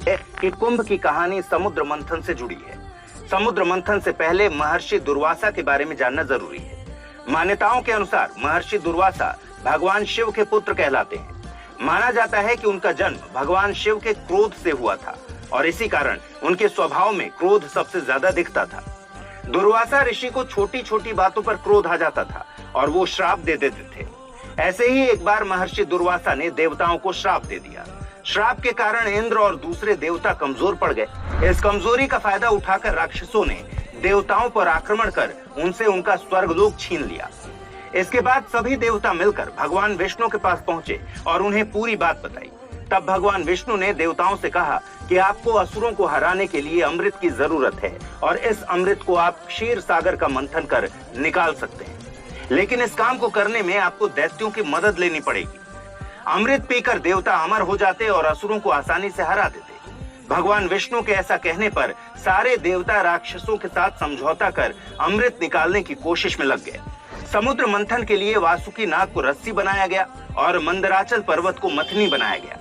कि कुंभ की कहानी समुद्र मंथन से जुड़ी है। समुद्र मंथन से पहले महर्षि दुर्वासा के बारे में जानना जरूरी है। मान्यताओं के अनुसार महर्षि दुर्वासा भगवान शिव के पुत्र कहलाते हैं। माना जाता है कि उनका जन्म भगवान शिव के क्रोध से हुआ था और इसी कारण उनके स्वभाव में क्रोध सबसे ज्यादा दिखता था। दुर्वासा ऋषि को छोटी छोटी बातों पर क्रोध आ जाता था और वो श्राप दे देते थे। ऐसे ही एक बार महर्षि दुर्वासा ने देवताओं को श्राप दे दिया। श्राप के कारण इंद्र और दूसरे देवता कमजोर पड़ गए। इस कमजोरी का फायदा उठाकर राक्षसों ने देवताओं पर आक्रमण कर उनसे उनका स्वर्गलोक छीन लिया। इसके बाद सभी देवता मिलकर भगवान विष्णु के पास पहुंचे और उन्हें पूरी बात बताई। तब भगवान विष्णु ने देवताओं से कहा कि आपको असुरों को हराने के लिए अमृत की जरूरत है और इस अमृत को आप क्षीर सागर का मंथन कर निकाल सकते हैं, लेकिन इस काम को करने में आपको दैत्यों की मदद लेनी पड़ेगी। अमृत पीकर देवता अमर हो जाते और असुरों को आसानी से हरा देते। भगवान विष्णु के ऐसा कहने पर सारे देवता राक्षसों के साथ समझौता कर अमृत निकालने की कोशिश में लग गए। समुद्र मंथन के लिए वासुकी नाग को रस्सी बनाया गया और मंदराचल पर्वत को मथनी बनाया गया।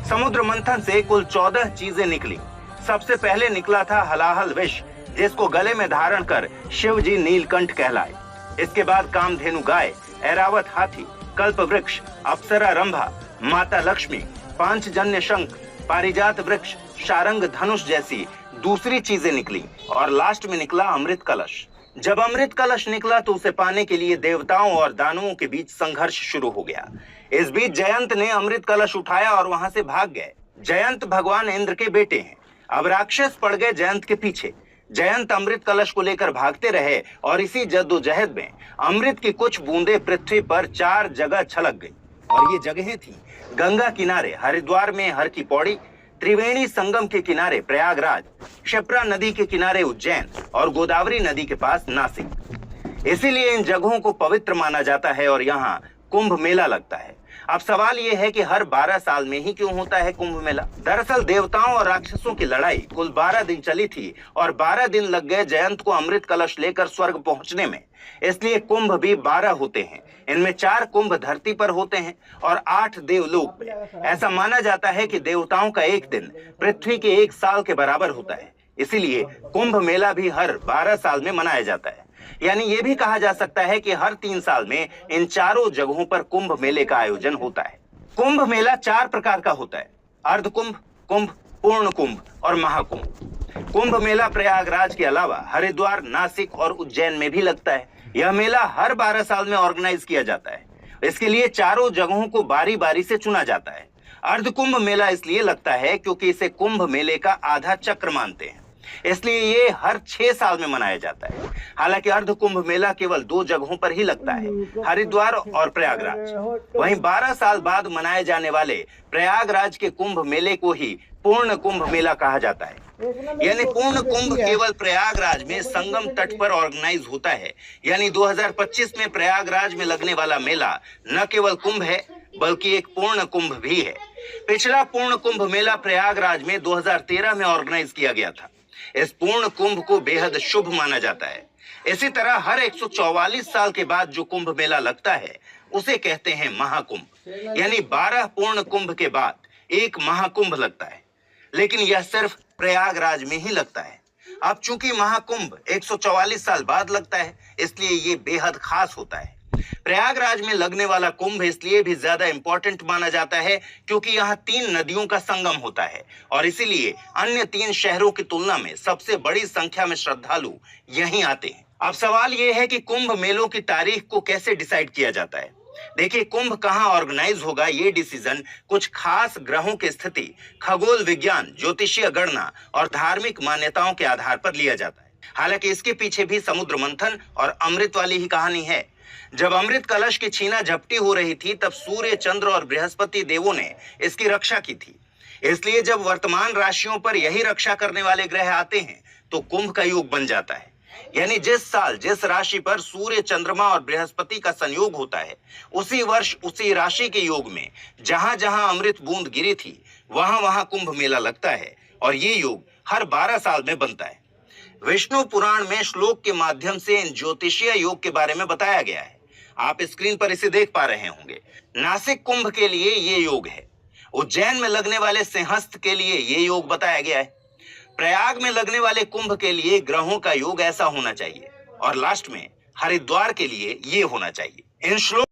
समुद्र मंथन से कुल 14 चीजें निकली। सबसे पहले निकला था हलाहल विष, जिसको गले में धारण कर शिव जी नीलकंठ कहलाए। इसके बाद कामधेनु गाय, ऐरावत हाथी, कल्प वृक्ष, अप्सरा रंभा, माता लक्ष्मी, पांचजन्य शंख, पारिजात वृक्ष, शारंग धनुष जैसी दूसरी चीजें निकली और लास्ट में निकला अमृत कलश। जब अमृत कलश निकला तो उसे पाने के लिए देवताओं और दानवों के बीच संघर्ष शुरू हो गया। इस बीच जयंत ने अमृत कलश उठाया और वहां से भाग गए। जयंत भगवान इंद्र के बेटे हैं। अब राक्षस पड़ गए जयंत के पीछे। जयंत अमृत कलश को लेकर भागते रहे और इसी जद्दोजहद में अमृत की कुछ बूंदें पृथ्वी पर 4 जगह छलक गई और ये जगहें थी गंगा किनारे हरिद्वार में हर की पौड़ी, त्रिवेणी संगम के किनारे प्रयागराज, क्षिप्रा नदी के किनारे उज्जैन और गोदावरी नदी के पास नासिक। इसीलिए इन जगहों को पवित्र माना जाता है और यहाँ कुंभ मेला लगता है। अब सवाल ये है कि हर 12 साल में ही क्यों होता है कुंभ मेला? दरअसल देवताओं और राक्षसों की लड़ाई कुल 12 दिन चली थी और 12 दिन लग गए जयंत को अमृत कलश लेकर स्वर्ग पहुंचने में। इसलिए कुंभ भी 12 होते हैं। इनमें 4 कुंभ धरती पर होते हैं और 8 देवलोक में। ऐसा माना जाता है कि देवताओं का एक दिन पृथ्वी के 1 साल के बराबर होता है। इसीलिए कुंभ मेला भी हर 12 साल में मनाया जाता है। यानी ये भी कहा जा सकता है कि हर 3 साल में इन चारों जगहों पर कुंभ मेले का आयोजन होता है। कुंभ मेला 4 प्रकार का होता है: अर्ध कुंभ, कुंभ, पूर्ण कुंभ और महाकुंभ। कुंभ मेला प्रयागराज के अलावा हरिद्वार, नासिक और उज्जैन में भी लगता है। यह मेला हर 12 साल में ऑर्गेनाइज किया जाता है। इसके लिए चारों जगहों को बारी बारी से चुना जाता है। अर्ध कुंभ मेला इसलिए लगता है क्योंकि इसे कुंभ मेले का आधा चक्र मानते हैं, इसलिए ये हर 6 साल में मनाया जाता है। हालांकि अर्ध कुंभ मेला केवल 2 जगहों पर ही लगता है, हरिद्वार और प्रयागराज। वहीं 12 साल बाद मनाए जाने वाले प्रयागराज के कुंभ मेले को ही पूर्ण कुंभ मेला कहा जाता है। यानी पूर्ण कुंभ केवल प्रयागराज में संगम तट पर ऑर्गेनाइज होता है। यानी 2025 में प्रयागराज में लगने वाला मेला न केवल कुंभ है बल्कि एक पूर्ण कुंभ भी है। पिछला पूर्ण कुंभ मेला प्रयागराज में 2013 में ऑर्गेनाइज किया गया था। इस पूर्ण कुंभ को बेहद शुभ माना जाता है। इसी तरह हर 144 साल के बाद जो कुंभ मेला लगता है उसे कहते हैं महाकुंभ। यानी 12 पूर्ण कुंभ के बाद एक महाकुंभ लगता है, लेकिन यह सिर्फ प्रयागराज में ही लगता है। अब चूंकि महाकुंभ 144 साल बाद लगता है, इसलिए ये बेहद खास होता है। प्रयागराज में लगने वाला कुंभ इसलिए भी ज्यादा इंपॉर्टेंट माना जाता है क्योंकि यहाँ 3 नदियों का संगम होता है और इसीलिए अन्य 3 शहरों की तुलना में सबसे बड़ी संख्या में श्रद्धालु यहीं आते हैं। अब सवाल ये है कि कुंभ मेलों की तारीख को कैसे डिसाइड किया जाता है। देखिए, कुंभ कहाँ ऑर्गेनाइज होगा ये डिसीजन कुछ खास ग्रहों की स्थिति, खगोल विज्ञान, ज्योतिषीय गणना और धार्मिक मान्यताओं के आधार पर लिया जाता है। हालांकि इसके पीछे भी समुद्र मंथन और अमृत वाली ही कहानी है। जब अमृत कलश की छीना झपटी हो रही थी तब सूर्य, चंद्र और बृहस्पति देवों ने इसकी रक्षा की थी। इसलिए जब वर्तमान राशियों पर यही रक्षा करने वाले ग्रह आते हैं तो कुंभ का योग बन जाता है। यानी जिस साल जिस राशि पर सूर्य, चंद्रमा और बृहस्पति का संयोग होता है, उसी वर्ष उसी राशि के योग में जहां जहां अमृत बूंद गिरी थी वहां वहां कुंभ मेला लगता है और ये योग हर 12 साल में बनता है। विष्णु पुराण में श्लोक के माध्यम से इन ज्योतिषीय योग के बारे में बताया गया है। आप स्क्रीन पर इसे देख पा रहे होंगे। नासिक कुंभ के लिए ये योग है। उज्जैन में लगने वाले सिंहस्थ के लिए ये योग बताया गया है। प्रयाग में लगने वाले कुंभ के लिए ग्रहों का योग ऐसा होना चाहिए और लास्ट में हरिद्वार के लिए ये होना चाहिए। इन श्लोक